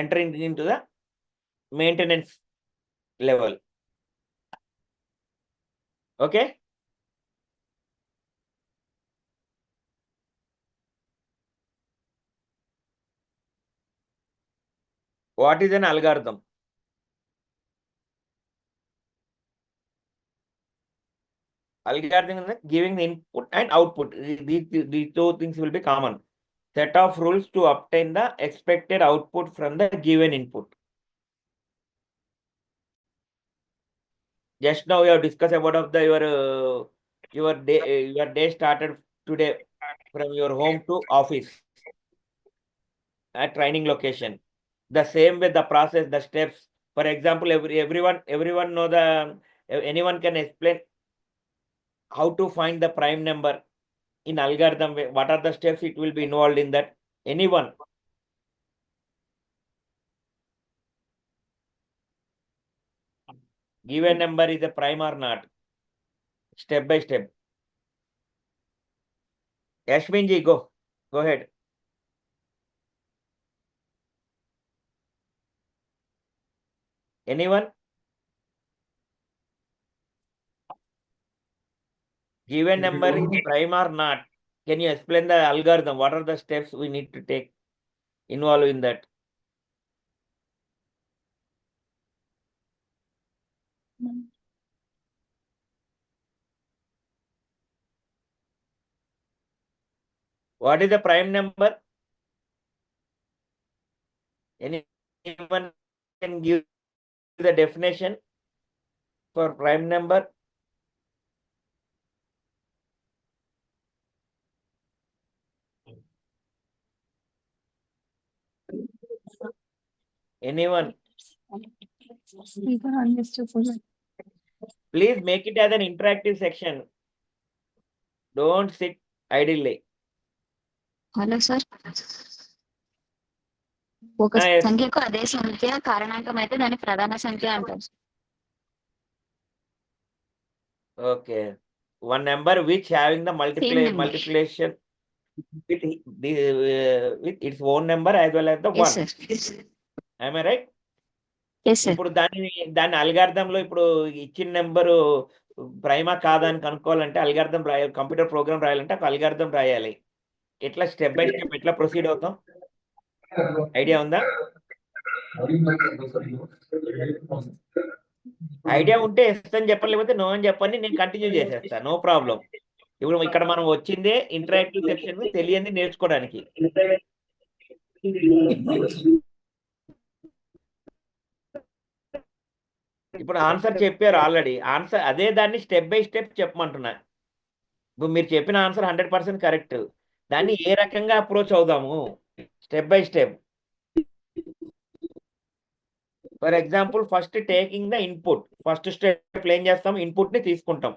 entering into the maintenance level. Okay. What is an algorithm? Algorithm is giving the input and output. These two things will be common. Set of rules to obtain the expected output from the given input. Just now we have discussed about of the your day started today from your home to office at training location. The same way the process, the steps. For example, everyone know anyone can explain how to find the prime number in algorithm way. What are the steps it will be involved in that? Anyone? Given number is a prime or not? Step by step. Yashmin ji, go ahead. Anyone? Given number is prime or not? Can you explain the algorithm? What are the steps we need to take involved in that? What is the prime number? Anyone can give the definition for prime number? Anyone? Please make it as an interactive section. Don't sit idly. Hello sir, ఒక సంఖ్యకు అదే సంఖ్య కారణాంకం అయితే దాని ప్రధాన సంఖ్య అంటారు. Okay, one number which having the multiplication with its own number as well as the Yes, 1. sir. Am I right? Yes, sir. ఇప్పుడు దాని అల్గారిథం లో ఇప్పుడు ఇచ్చిన నెంబరు ప్రైమా కాదా అని కనుక్కోవాలంటే అల్గారిథం రాయాలి, కంప్యూటర్ ప్రోగ్రామ్ రాయాలంటే ఒక అల్గారిథం రాయాలి. ఎట్లా స్టెప్ బై స్టెప్ ఎట్లా ప్రొసీడ్ అవుతాం? ఐడియా ఉందా? ఐడియా ఉంటే ఎస్ అని చెప్పండి, లేకపోతే నో అని చెప్పండి, నేను కంటిన్యూ చేసేస్తాను, నో ప్రాబ్లం. ఇప్పుడు ఇక్కడ మనం వచ్చిందే ఇంటరాక్టివ్ సెక్షన్ తెలియంది నేర్చుకోవడానికి. ఇప్పుడు ఆన్సర్ చెప్పారు ఆల్రెడీ, ఆన్సర్ అదే దాన్ని స్టెప్ బై స్టెప్ చెప్పమంటున్నా. ఇప్పుడు మీరు చెప్పిన ఆన్సర్ 100% కరెక్ట్. దాన్ని ఏ రకంగా అప్రోచ్ అవుదాము step by step. For example first taking the input. First step ఏం చేస్తాము? ఇన్పుట్ ని తీసుకుంటాం.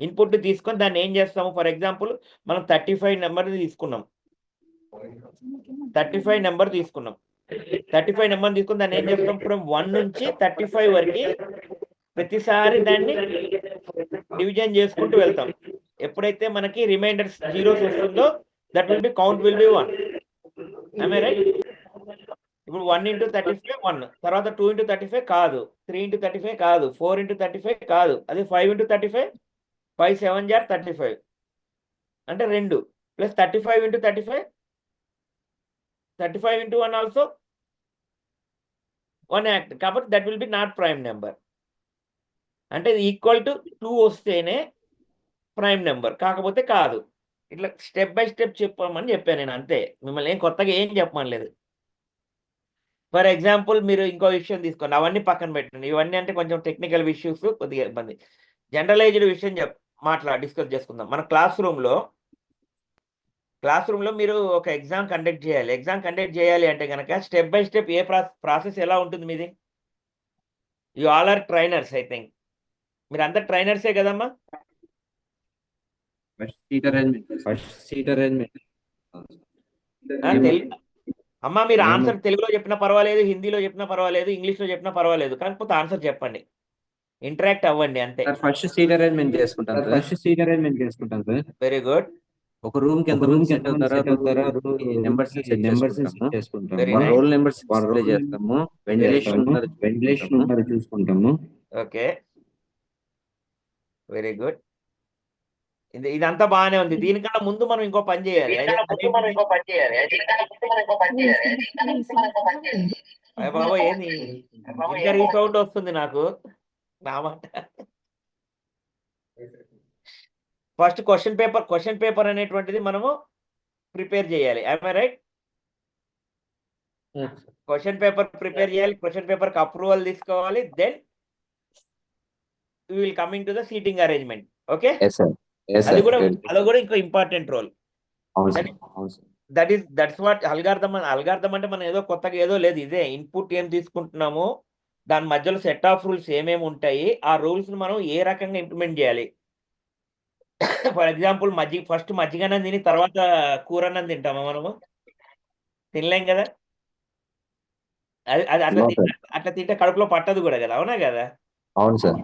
ఇన్పుట్ ని తీసుకొని దాన్ని ఏం చేస్తాము? ఫర్ ఎగ్జాంపుల్ మనం 35 నెంబర్ తీసుకున్నాం. 35 నెంబర్ తీసుకున్నాం. 35 నెంబర్ తీసుకుని దాన్ని ఏం చేస్తాం? ఫ్రమ్ 1 నుంచి 35 వరకు ప్రతిసారి దాన్ని డివిజన్ చేసుకుంటూ వెళ్తాం. ఎప్పుడైతే మనకి రిమైండర్స్ జీరోస్ వస్తుందో that will B count will be 1. ఆమె రైట్? ఇప్పుడు 1 into 35 1, తర్వాత 2 into 35 కాదు, 3 into 35 కాదు, 4 into 35 కాదు, అది 5 into 35, 5 7 jar 35 అంటే 2 plus 35 into 35, 35 into 1 also 1 act. కాబట్టి that will be not prime number. అంటే ఈక్వల్ టు 2 వస్తేనే ప్రైమ్ నెంబర్, కాకపోతే కాదు. ఇట్లా స్టెప్ బై స్టెప్ చెప్పమని చెప్పాను నేను, అంతే. మిమ్మల్ని ఏం కొత్తగా ఏం చెప్పమనలేదు. ఫర్ ఎగ్జాంపుల్ మీరు ఇంకో విషయం తీసుకోండి, అవన్నీ పక్కన పెట్టండి. ఇవన్నీ అంటే కొంచెం టెక్నికల్ ఇష్యూస్, కొద్దిగా ఇబ్బంది. జనరలైజ్డ్ విషయం డిస్కస్ చేసుకుందాం. మన క్లాస్ రూమ్లో మీరు ఒక ఎగ్జామ్ కండక్ట్ చేయాలి. ఎగ్జామ్ కండక్ట్ చేయాలి అంటే కనుక స్టెప్ బై స్టెప్ ఏ ప్రాసెస్ ఎలా ఉంటుంది మీది? You all are trainers, I think. మీరు అంతా ట్రైనర్సే కదమ్మా? అమ్మా మీరు ఆన్సర్ తెలుగులో చెప్పినా పర్వాలేదు, హిందీలో చెప్పినా పర్వాలేదు, ఇంగ్లీష్లో చెప్పినా పర్వాలేదు, కాకపోతే ఆన్సర్ చెప్పండి, ఇంటరాక్ట్ అవ్వండి, అంతే. ఫస్ట్ సీట్ అరేంజ్మెంట్ చేసుకుంటాను. Very good. ఒక రూమ్ కి ఎంతమంది సెట్ అవుతారో నెంబర్స్ సెట్ చేసుకుంటాము. Very వాళ్ళ nice. రోల్ నెంబర్స్ డిస్ప్లే చేస్తాము. వెంటిలేషన్ ఉన్నారో చూసుకుంటాము. Okay, very good. ఇదంతా బాగానే ఉంది. దీనికన్నా ముందు మనం ఇంకో పని చేయాలి. అయ్య బాబోయ్, ఏంది ఇంకా రీసౌండ్ వస్తుంది నాకు నా మాట. ఫస్ట్ క్వశ్చన్ పేపర్ అనేటువంటిది మనము ప్రిపేర్ చేయాలి. I right? Question paper prepare చేయాలి. క్వశ్చన్ పేపర్ కి అప్రూవల్ తీసుకోవాలి. Then will coming to the seating arrangement. Okay, అది కూడా ఇంకో important role. That's what algorithm అంటే మనం ఏదో కొత్తగా ఏదో లేదు. ఇదే ఇన్పుట్ ఏం తీసుకుంటున్నాము, దాని మధ్యలో సెట్ ఆఫ్ రూల్స్ ఏమేమి ఉంటాయి, ఆ రూల్స్ ని మనం ఏ రకంగా ఇంప్లిమెంట్ చేయాలి. ఫర్ ఎగ్జాంపుల్ ఫస్ట్ మజ్జిగన్నం తిని తర్వాత కూరన్నం తింటామా మనము? తినలేం కదా. అది అట్లా తింటే కడుపులో పట్టదు కూడా కదా, అవునా కదా? అవును సార్.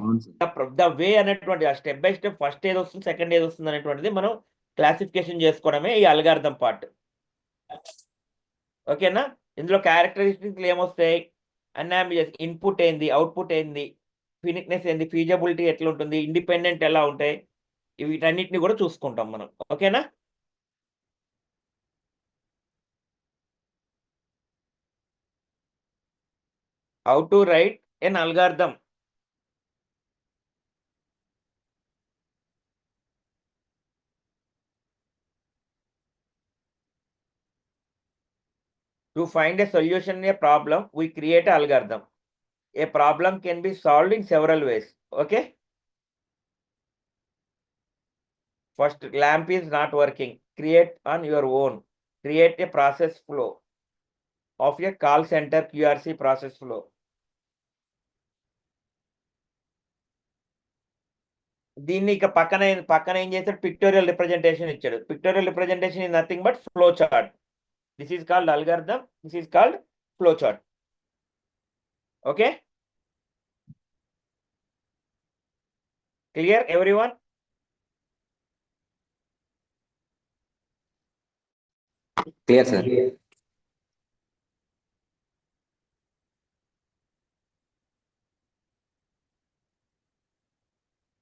ద వే అనేటువంటి స్టెప్ బై స్టెప్ ఫస్ట్ ఏది వస్తుంది, సెకండ్ ఏది వస్తుంది అనేటువంటిది మనం క్లాసిఫికేషన్ చేసుకోవడమే ఈ అల్గారిథం పార్ట్. ఓకేనా? ఇందులో క్యారెక్టరిస్టిక్స్ ఏమొస్తాయి, అనామియస్ ఇన్పుట్ ఏంది, అవుట్పుట్ ఏంది, ఫినిక్నెస్ ఏంది, ఫీజబిలిటీ ఎట్లా ఉంటుంది, ఇండిపెండెంట్ ఎలా ఉంటాయి, వీటన్నిటిని కూడా చూసుకుంటాం మనం. ఓకేనా? How to write an algorithm. To find a solution in a problem, we create an algorithm. A problem can be solved in several ways. Okay. First, lamp is not working. Create on your own. Create a process flow of a call center QRC process flow. దీన్ని ఇక పక్కన ఏం చేస్తాడు, pictorial representation ఇచ్చాడు. Pictorial representation is nothing but flow chart. This is called algorithm. This is called flow chart. Okay, clear everyone? Clear sir.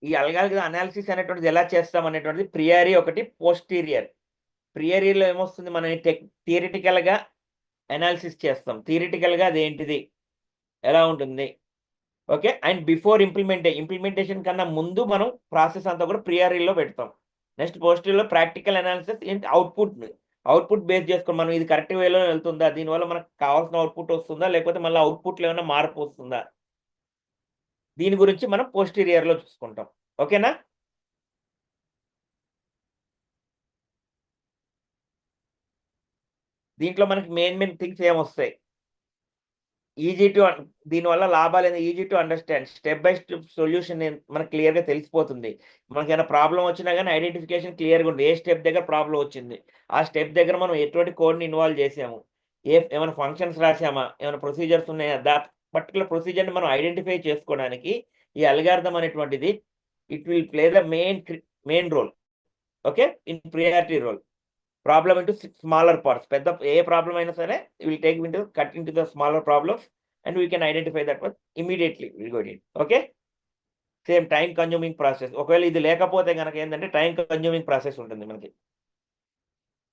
ఈ algorithm analysis అనేటువంటిది ఎలా చేస్తాం అనేటువంటిది ప్రియారీ ఒకటి, పోస్టీరియర్. ప్రియారీలో ఏమొస్తుంది, మనం థియరిటికల్ గా అనాలిసిస్ చేస్తాం. థియరిటికల్ గా అదేంటిది, ఎలా ఉంటుంది. ఓకే, అండ్ బిఫోర్ ఇంప్లిమెంటేషన్ కన్నా ముందు మనం ప్రాసెస్ అంతా కూడా ప్రియారీలో పెడతాం. నెక్స్ట్ పోస్టీరియర్లో ప్రాక్టికల్ అనాలిసిస్ ఏంటి, అవుట్పుట్ బేస్ చేసుకొని మనం ఇది కరెక్ట్ వేలో వెళ్తుందా, దీనివల్ల మనకు కావాల్సిన అవుట్పుట్ వస్తుందా, లేకపోతే మళ్ళీ అవుట్పుట్లో ఏమైనా మార్పు వస్తుందా, దీని గురించి మనం పోస్టీరియర్ లో చూసుకుంటాం. ఓకేనా? దీంట్లో మనకి మెయిన్ థింగ్స్ ఏమొస్తాయి, దీనివల్ల లాభాలు ఏంది, easy to understand, step by step solution మనకు క్లియర్ గా తెలిసిపోతుంది. మనకి ఏమైనా ప్రాబ్లం వచ్చినా కానీ ఐడెంటిఫికేషన్ క్లియర్ గా ఉంటుంది. ఏ స్టెప్ దగ్గర ప్రాబ్లం వచ్చింది, ఆ స్టెప్ దగ్గర మనం ఎటువంటి కోడ్ని ఇన్వాల్వ్ చేసాము, ఏమైనా ఫంక్షన్స్ రాసామా, ఏమైనా ప్రొసీజర్స్ ఉన్నాయా, పర్టికులర్ ప్రొసీజర్ని మనం ఐడెంటిఫై చేసుకోవడానికి ఈ అల్గారిథం అనేటువంటిది it will play the main role. Okay, in priority role. Problem into smaller parts, పెద్ద ఏ ప్రాబ్లం అయినా సరే will take cut into the smaller problems and we can identify that one immediately. Okay, same time consuming process. ఒకవేళ ఇది లేకపోతే కనుక ఏంటంటే time consuming process ఉంటుంది మనకి.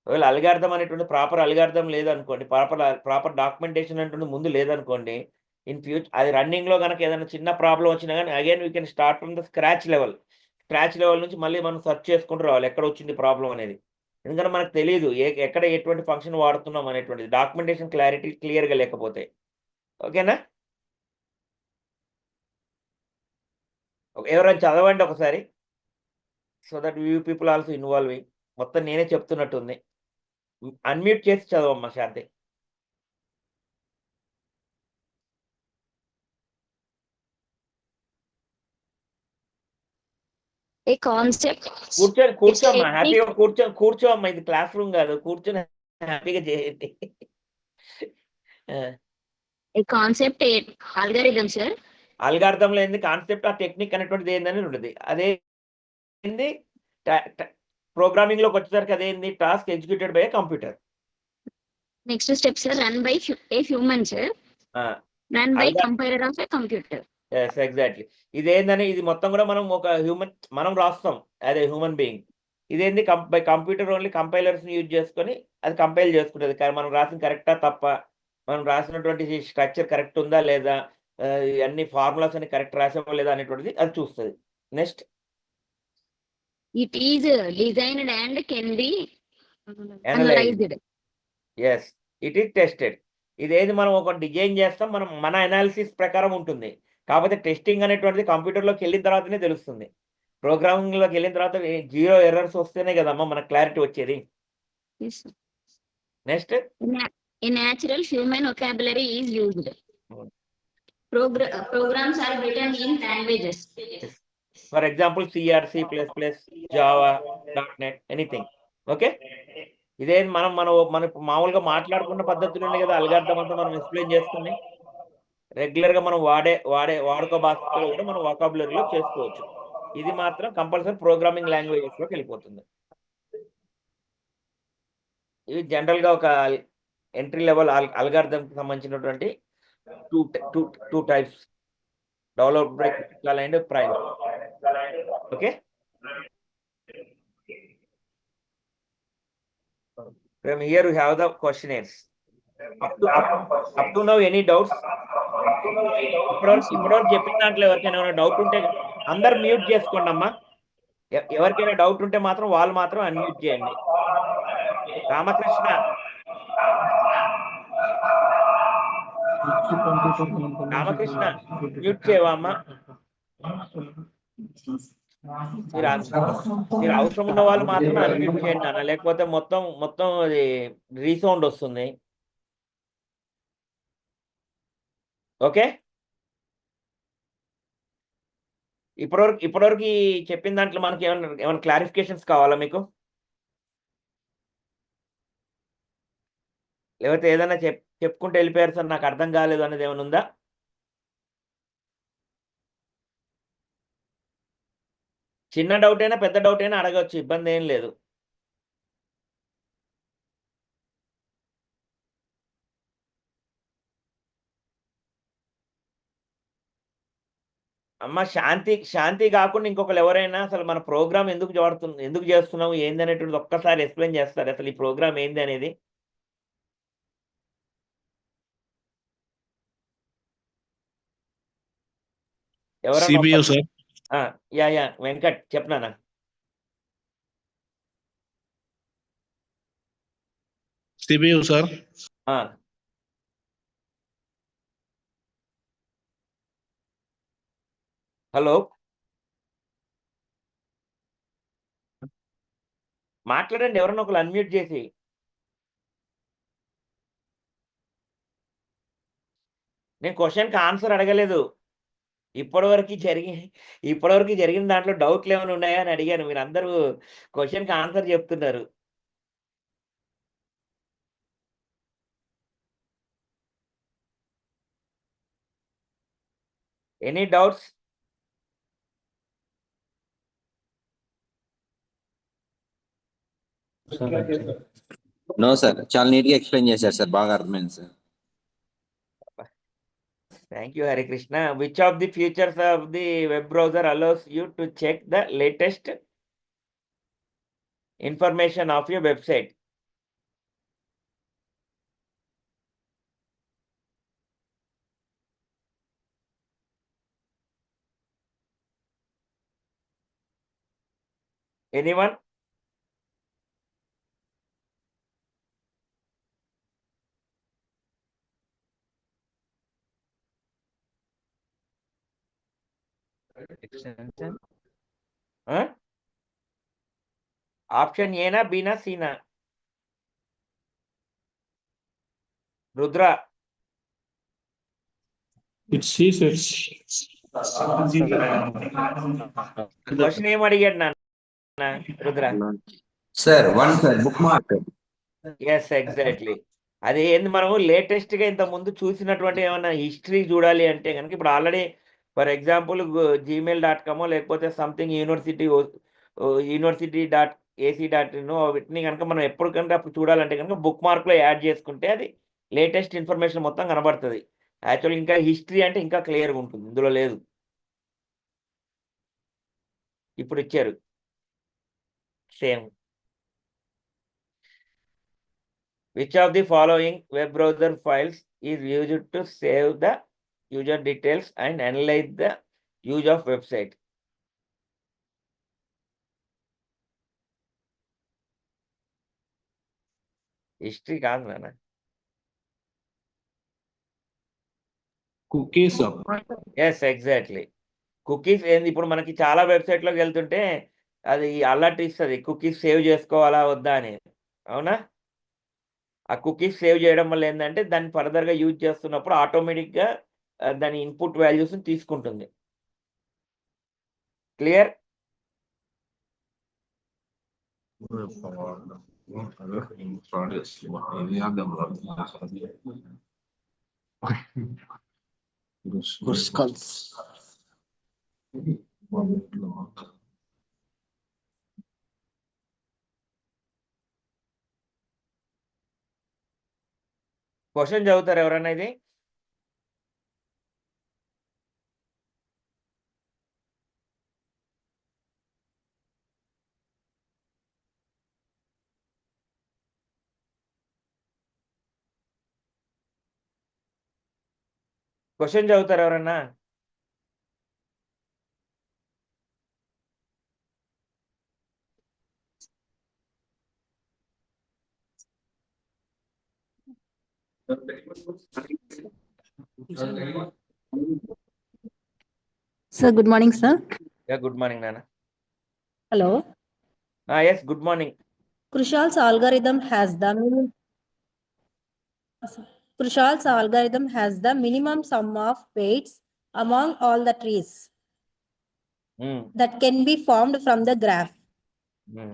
ఒకవేళ అల్గారిథం అనేటువంటి ప్రాపర్ అల్గారిథం లేదనుకోండి, ప్రాపర్ డాక్యుమెంటేషన్ అనేటువంటి ముందు లేదనుకోండి, ఇన్ ఫ్యూచర్ అది రన్నింగ్ లో కనుక ఏదైనా చిన్న ప్రాబ్లం వచ్చినా కానీ again we can start from the scratch level నుంచి మళ్ళీ మనం సెర్చ్ చేసుకుంటూ రావాలి ఎక్కడ వచ్చింది ప్రాబ్లం అనేది. ఎందుకంటే మనకు తెలియదు ఎక్కడ ఎటువంటి ఫంక్షన్ వాడుతున్నాం అనేటువంటిది, డాక్యుమెంటేషన్ క్లియర్గా లేకపోతే. ఓకేనా? ఎవరైనా చదవండి ఒకసారి, so that view people also involving. మొత్తం నేనే చెప్తున్నట్టుంది. అన్మ్యూట్ చేసి చదవమ్మా శాంతి. A concept. కూర్చోమ్మా, హ్యాపీగా కూర్చోమ్మా. ఇది క్లాస్ రూమ్ కాదు, కూర్చొని హ్యాపీగా చేయండి. A concept, a algorithm, sir. అల్గారిథంలో ఏంది కాన్సెప్ట్, ఆ టెక్నిక్ అనేటువంటిది ఏందని ఉంటుంది. అదే ప్రోగ్రామింగ్ లోకి వచ్చేసరికి అదేంది task executed by computer. Next step sir run by a human sir, run by compiler of a computer. Yes exactly. ఇదేందని ఇది మొత్తం కూడా మనం ఒక హ్యూమన్ మనం రాస్తాం అదే హ్యూమన్ బీయింగ్. ఇదేంది by computer only compilers use చేసుకొని అది కంపైల్ చేసుకుంటుంది. మనం రాసిన కరెక్టా తప్ప, మనం రాసినటువంటి స్ట్రక్చర్ కరెక్ట్ ఉందా లేదా, అన్ని ఫార్ములాస్ అన్ని కరెక్ట్ రాసామా లేదా అనేటువంటిది అది చూస్తుంది. Next it is designed and can be analysed. Analysed. Yes it is tested. ఇదేది మనం ఒక డిజైన్ చేస్తాం, మనం మన అనాలిసిస్ ప్రకారం ఉంటుంది. కాకపోతే టెస్టింగ్ అనేటువంటిది కంప్యూటర్లోకి వెళ్ళిన తర్వాతనే తెలుస్తుంది. ప్రోగ్రామింగ్లోకి వెళ్ళిన తర్వాత 0 ఎర్రర్స్ వస్తేనే కదమ్మా మనకు క్లారిటీ వచ్చేది. Next A natural human vocabulary is used. Programs are written in languages. For example C, C++, Java, .NET, anything. Okay, ఇదే మనం మామూలుగా మాట్లాడుకున్న పద్ధతులు ఉన్నాయి కదా, అల్గారిథం అంతా మనం ఎక్స్ప్లెయిన్ చేసుకుని రెగ్యులర్ గా మనం వాడుకో భాషలో కూడా మనం వొకాబులరీలో చేసుకోవచ్చు. ఇది మాత్రం కంపల్సరీ ప్రోగ్రామింగ్ లాంగ్వేజెస్ లోకి వెళ్ళిపోతుంది. ఇవి జనరల్ గా ఒక ఎంట్రీ లెవెల్ అల్గారిథం కి సంబంధించినటువంటి two types, developed by critical and prime. Okay, from here we have the questionnaires. Up to now any doubts? ఇప్పటివరకు చెప్పిన దాంట్లో ఎవరికైనా ఏమైనా డౌట్ ఉంటే అందరు మ్యూట్ చేసుకోండి అమ్మా. ఎవరికైనా డౌట్ ఉంటే మాత్రం వాళ్ళు మాత్రం అన్మ్యూట్ చేయండి. రామకృష్ణ మ్యూట్ చేయవా అమ్మా? మీరు అవసరం ఉన్న వాళ్ళు మాత్రం అన్మ్యూట్ చేయండి అన్న, లేకపోతే మొత్తం అది రీసౌండ్ వస్తుంది. ఓకే, ఇప్పటివరకు చెప్పిన దాంట్లో మనకి ఏమైనా క్లారిఫికేషన్స్ కావాలా మీకు? లేకపోతే ఏదైనా చెప్పుకుంటూ వెళ్ళిపోయారు సార్ నాకు అర్థం కాలేదు అనేది ఏమైనా ఉందా? చిన్న డౌట్ అయినా పెద్ద డౌట్ అయినా అడగవచ్చు, ఇబ్బంది ఏం లేదు. అమ్మ శాంతి కాకుండా ఇంకొకరు ఎవరైనా అసలు మన ప్రోగ్రామ్ ఎందుకు చేస్తున్నాము ఏంది అనేటువంటిది ఒక్కసారి ఎక్స్ప్లెయిన్ చేస్తారు. అసలు ఈ ప్రోగ్రామ్ ఏంది అనేది. ఎవరైనా యా వెంకట్ చెప్పనా? CPU sir. హలో, మాట్లాడండి ఎవరన్నా ఒకరు అన్మ్యూట్ చేసి. నేను క్వశ్చన్కి ఆన్సర్ అడగలేదు. ఇప్పటివరకు జరిగిన దాంట్లో డౌట్లు ఏమైనా ఉన్నాయా అని అడిగాను. మీరు అందరూ క్వశ్చన్కి ఆన్సర్ చెప్తున్నారు. Any doubts? నో సార్, చాలా నీట్ గా ఎక్స్ప్లెయిన్ చేశారు సార్, బాగా అర్థమైంది sir. Thank you, Hare Krishna. Which of the features of the web browser allows you to check the latest information of your website? Anyone? Extension. Option A na, B na, C na? Rudra. It's C sir. Question ఏం అడిగాడు నాన్న Rudra? Sir 1 sir, bookmark. Yes exactly. అది ఏంది మనము latest గా ఇంత ముందు చూసినటువంటి ఏమన్నా హిస్టరీ చూడాలి అంటే కనుక ఇప్పుడు ఆల్రెడీ ఫర్ ఎగ్జాంపుల్ gmail.com లేకపోతే సంథింగ్ యూనివర్సిటీ ac.in వీటిని కనుక మనం ఎప్పటికంటే అప్పుడు చూడాలంటే కనుక బుక్ మార్క్లో యాడ్ చేసుకుంటే అది లేటెస్ట్ ఇన్ఫర్మేషన్ మొత్తం కనబడుతుంది. యాక్చువల్ ఇంకా హిస్టరీ అంటే ఇంకా క్లియర్గా ఉంటుంది, ఇందులో లేదు. ఇప్పుడు ఇచ్చారు same. Which of the following web browser files is used to save the user details and analyze the use of website? History కాదు నాన్న. Cookies. Yes exactly. కుకీస్ ఏంది, ఇప్పుడు మనకి చాలా వెబ్సైట్లోకి వెళ్తుంటే అది అలర్ట్ ఇస్తుంది కుకీస్ సేవ్ చేసుకోవాలా వద్దా అని, అవునా? ఆ కుకీస్ సేవ్ చేయడం వల్ల ఏంటంటే దాన్ని ఫర్దర్గా యూజ్ చేస్తున్నప్పుడు ఆటోమేటిక్గా దాని ఇన్పుట్ వాల్యూస్ని తీసుకుంటుంది. క్లియర్? క్వశ్చన్ చదువుతారు ఎవరన్నా ఇది? క్వశ్చన్ చదువుతారు ఎవరన్నా? Sir, good morning, sir. Good morning నాన్న. Hello. Yes good morning. Krushal's algorithm has the minimum sum of weights among all the trees that can be formed from the graph.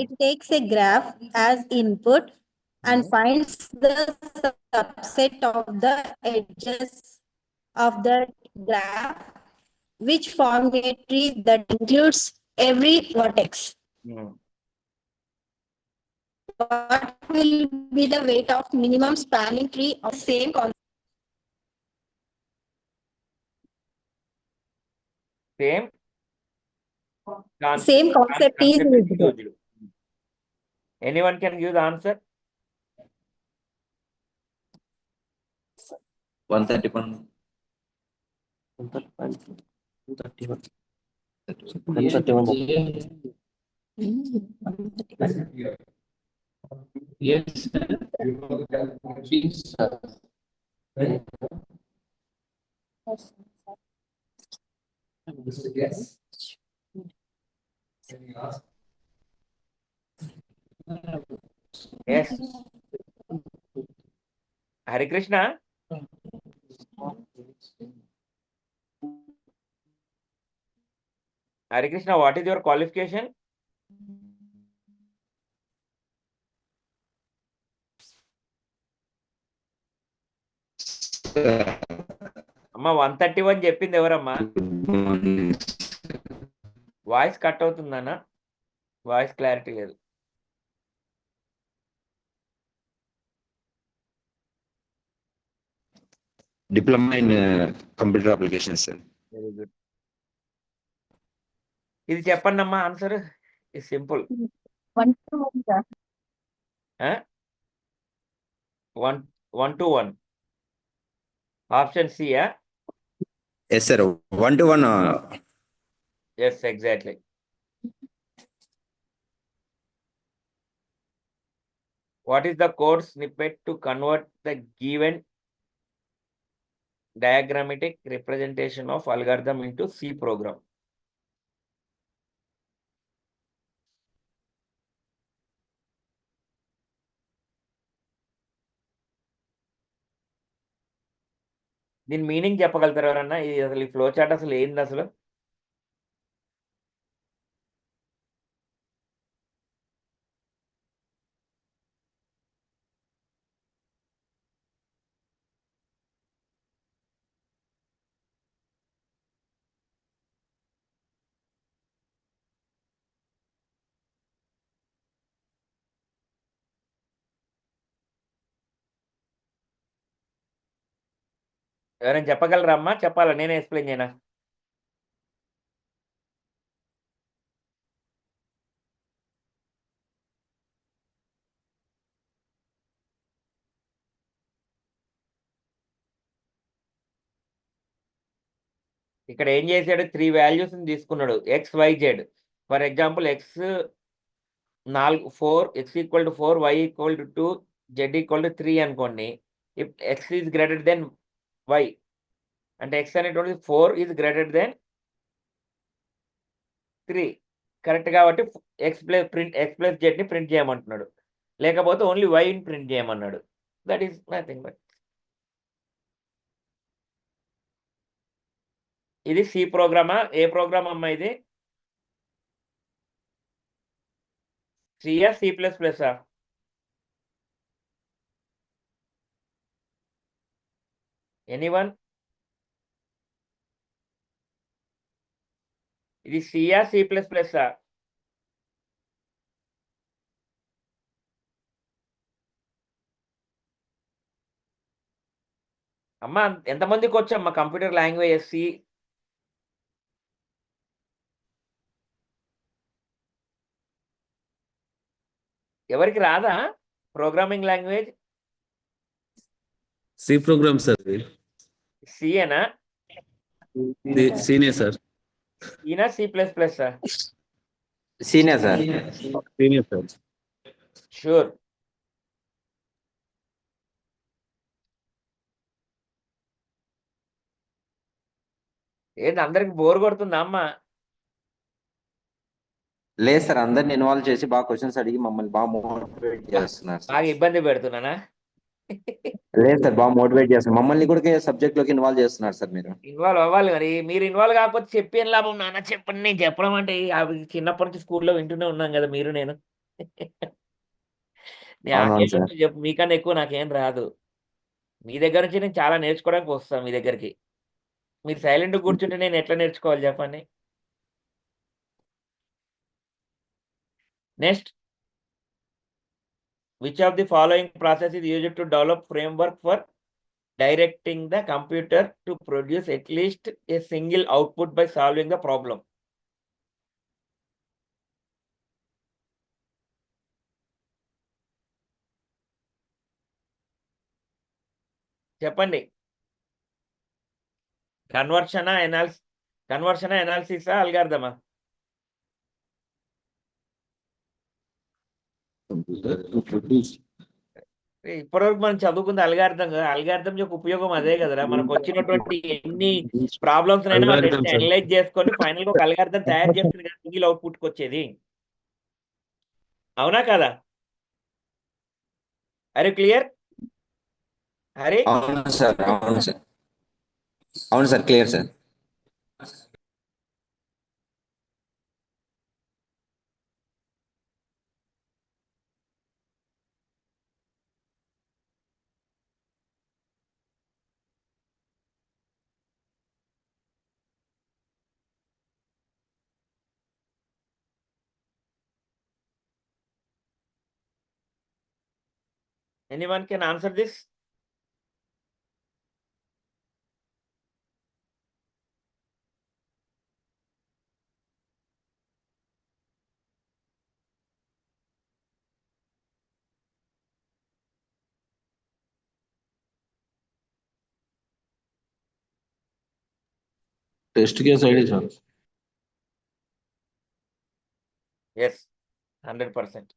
It takes a graph as input and finds the subset of the edges of the graph which form a tree that includes every vertex. What will be the weight of minimum spanning tree of same concept? Same concept is used. Anyone can give the answer? 131. 131. Yes. Yes. Hare Krishna. Hare Krishna, what is your qualification? అమ్మా 131 చెప్పింది ఎవరమ్మా? Voice cut అవుతుందన్నా, voice clarity లేదు. Diploma in computer applications, sir. Very good. ఇది చెప్పండి అమ్మా answer. ఇది simple. 1 to 1. Option C. Yes, sir. 1 to 1. Yes, exactly. What is the code snippet to convert the given diagrammatic representation of algorithm into C program? దీని meaning చెప్పగలుగుతారు ఎవరన్నా? ఇది అసలు ఈ ఫ్లో చార్ట్ అసలు ఏంది అసలు? ఎవరైనా చెప్పగలరా అమ్మా? చెప్పాలా, నేనే ఎక్స్ప్లెయిన్ చేయనా? ఇక్కడ ఏం చేశాడు, 3 వాల్యూస్ తీసుకున్నాడు, x y z. For example x 4 x equal to 4 y equal to 2 z equal to 3 అనుకోండి. If x is greater than y అంటే ఎక్స్ అనేటువంటిది 4 ఈజ్ గ్రేటర్ దెన్ 3 కరెక్ట్. కాబట్టి ఎక్స్ ప్లస్ జెడ్ ని ప్రింట్ చేయమంటున్నాడు, లేకపోతే only వైని print చేయమన్నాడు. That is nothing but. ఇది సి ప్రోగ్రామా? ఏ ప్రోగ్రామ్ అమ్మా ఇది? సియా సి ప్లస్ ప్లస్? ఎనీవన్? ఇది సియా సి ప్లస్ ప్లస్? అమ్మా ఎంతమందికి వచ్చమ్మా కంప్యూటర్ లాంగ్వేజ్ సి? ఎవరికి రాదా programming language? C program sir. సిఏనా? Senior sir. ఈనా C plus plus? Senior sir. Senior sir. Sure. ఏంటి అందరికి బోర్ కొడుతుందా అమ్మా? లేదు సార్, అందరిని ఇన్వాల్వ్ చేసి బాగా క్వశ్చన్స్ అడిగి మమ్మల్ని బాగా మోటివేట్ చేస్తున్నారు సార్. బాగా ఇబ్బంది పెడుతున్నానా? లేదు సార్, బాగా మోటివేట్ చేస్తున్నారు మమ్మల్ని కూడా సబ్జెక్ట్ లోకి ఇన్వాల్వ్ చేస్తున్నారు సార్. మీరు ఇన్వాల్వ్ అవ్వాలి మరి. మీరు ఇన్వాల్వ్ కాకపోతే చెప్పి ఏం లాభం నాన్న? చెప్పండి. నేను చెప్పడం అంటే అవి చిన్నప్పటి నుంచి స్కూల్లో వింటూనే ఉన్నాం కదా మీరు నేను. అవునవును సార్. చెప్పు, మీకన్నా ఎక్కువ నాకేం రాదు. మీ దగ్గర నుంచి నేను చాలా నేర్చుకోవడానికి వస్తాను మీ దగ్గరికి. మీరు సైలెంట్ కూర్చుంటే నేను ఎట్లా నేర్చుకోవాలి చెప్పండి. Next, which of the following process is used to develop framework for directing the computer to produce at least a single output by solving the problem? చెప్పండి. కన్వర్షనా ఎనాలిసిసా అల్గారిథమా? ఇప్పటివరకు మనం చదువుకుంది అల్గారిథం కదా. అల్గారిథం యొక్క ఉపయోగం అదే కదరా. మనకు వచ్చినటువంటి ఎన్ని ప్రాబ్లమ్స్ అయినా అనలైజ్ చేసుకొని ఫైనల్ గా ఒక అల్గారిథం తయారు చేస్తుంది కదా సింగిల్ అవుట్పుట్ కి వచ్చేది. అవునా కదా? అరే క్లియర్? అరే అవును సార్, అవును సార్, అవును sir, clear sir. anyone can answer this? Test case ID sir. Yes, 100%.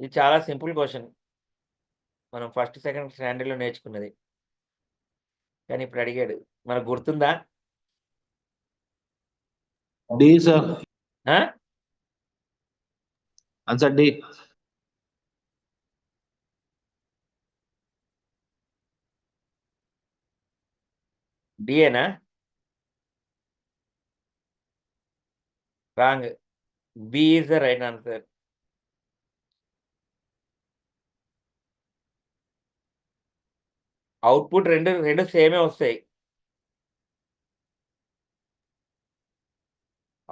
ఇది చాలా సింపుల్ క్వశ్చన్, మనం ఫస్ట్ సెకండ్ స్టాండర్డ్ లో నేర్చుకున్నది. కానీ ఇప్పుడు అడిగాడు, మనకు గుర్తుందా? D sir. Answer D. డిఏనా? Wrong. B is the right answer. Output రెండు సేమే వస్తాయి.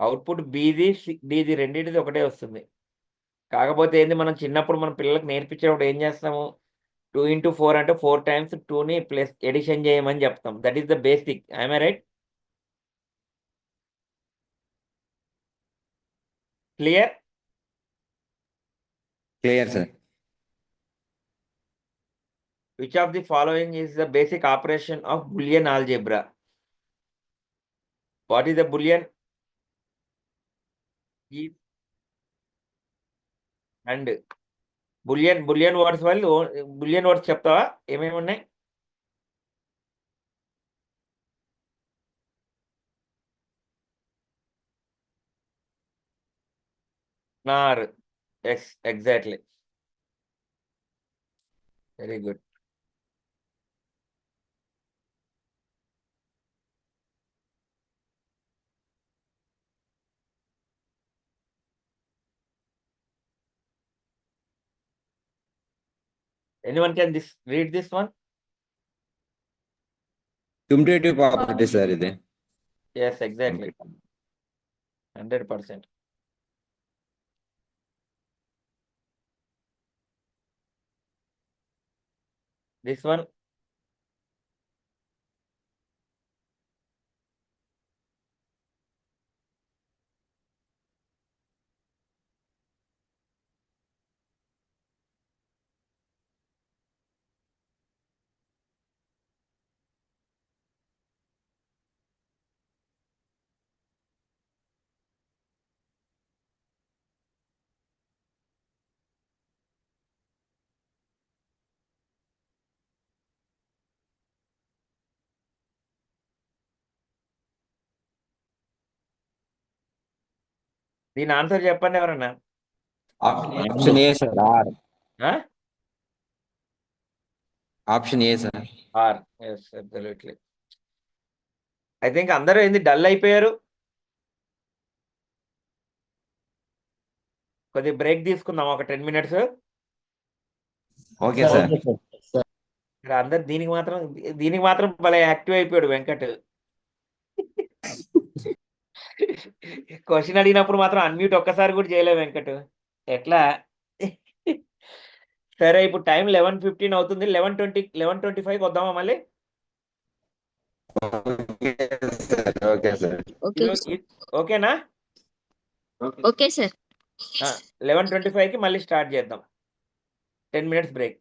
అవుట్పుట్ బిది డిది రెండింటిది ఒకటే వస్తుంది. కాకపోతే ఏంది, మనం చిన్నప్పుడు మన పిల్లలకు నేర్పించేటప్పుడు ఏం చేస్తాము, 2 into 4 అంటే 4 times 2ని ప్లస్ ఎడిషన్ చేయమని చెప్తాం. That is the basic. I'm right? Clear? Clear sir. Which of the following is the basic operation of Boolean algebra? What is the Boolean? Is and Boolean words వాళ్ళు Boolean words చెప్తావా ఏమేమి ఉన్నాయి? నార్. Yes, exactly. Very good. Anyone can read this one? Cumulative property sir ఇది. Yes, exactly. 100%. This one? దీని answer చెప్పండి ఎవరన్నా. Option A sir. ఆర్. Huh? Option A sir. ఆర్. Yes, absolutely. ఐ థింక్ అందరూ ఏంది డల్ అయిపోయారు. కొద్దిగా బ్రేక్ తీసుకుందాం ఒక 10 minutes. Okay sir. అందరు దీనికి మాత్రం భలే యాక్టివ్ అయిపోయాడు వెంకట్. క్వశ్చన్ అడిగినప్పుడు మాత్రం అన్మ్యూట్ ఒక్కసారి కూడా చేయలే వెంకట్. ఎట్లా? సరే, ఇప్పుడు టైం 11:15 అవుతుంది. 11:25 వద్దామా మళ్ళీ? Okay sir. ఓకేనా? Okay sir. 11:25కి మళ్ళీ స్టార్ట్ చేద్దాం. 10 minutes బ్రేక్.